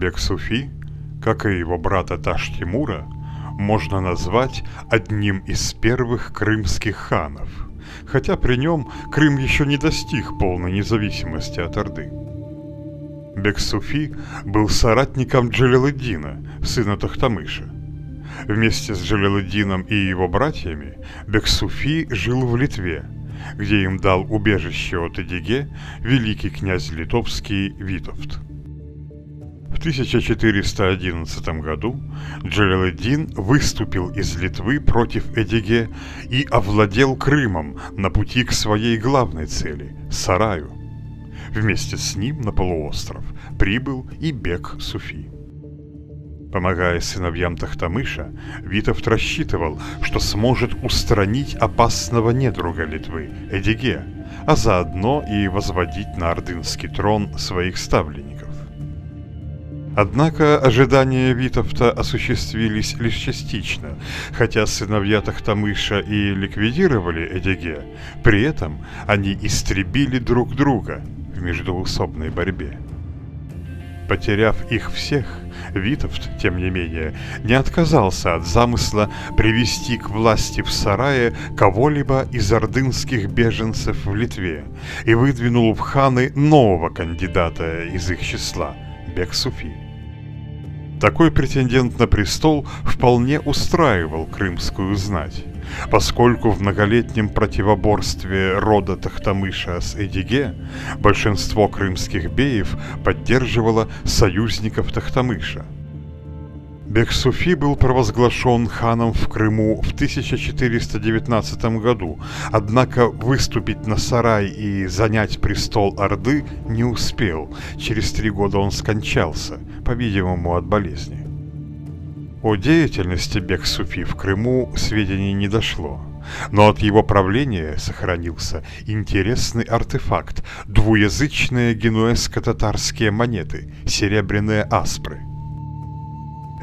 Бек Суфи, как и его брата Таш-Тимура, можно назвать одним из первых крымских ханов, хотя при нем Крым еще не достиг полной независимости от Орды. Бек Суфи был соратником Джалаледдина, сына Тохтамыша. Вместе с Джалаледдином и его братьями Бек Суфи жил в Литве, где им дал убежище от Эдиге великий князь литовский Витовт. В 1411 году Джалаледдин выступил из Литвы против Эдиге и овладел Крымом на пути к своей главной цели – Сараю. Вместе с ним на полуостров прибыл и Бек Суфи. Помогая сыновьям Тохтамыша, Витовт рассчитывал, что сможет устранить опасного недруга Литвы – Эдиге, а заодно и возводить на ордынский трон своих ставленников. Однако ожидания Витовта осуществились лишь частично, хотя сыновья Тохтамыша и ликвидировали Эдиге, при этом они истребили друг друга в междоусобной борьбе. Потеряв их всех, Витовт, тем не менее, не отказался от замысла привести к власти в Сарае кого-либо из ордынских беженцев в Литве и выдвинул в ханы нового кандидата из их числа – Бек Суфи. Такой претендент на престол вполне устраивал крымскую знать, поскольку в многолетнем противоборстве рода Тохтамыша с Эдиге большинство крымских беев поддерживало союзников Тохтамыша. Бек Суфи был провозглашен ханом в Крыму в 1419 году, однако выступить на Сарай и занять престол Орды не успел, через 3 года он скончался, по-видимому, от болезни. О деятельности Бек Суфи в Крыму сведений не дошло, но от его правления сохранился интересный артефакт – двуязычные генуэзско-татарские монеты, серебряные аспры.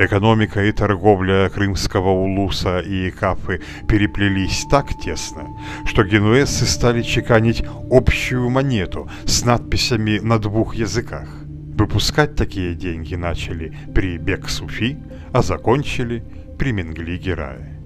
Экономика и торговля крымского улуса и Кафы переплелись так тесно, что генуэзцы стали чеканить общую монету с надписями на 2 языках. Выпускать такие деньги начали при Бек Суфи, а закончили при Менгли Герае.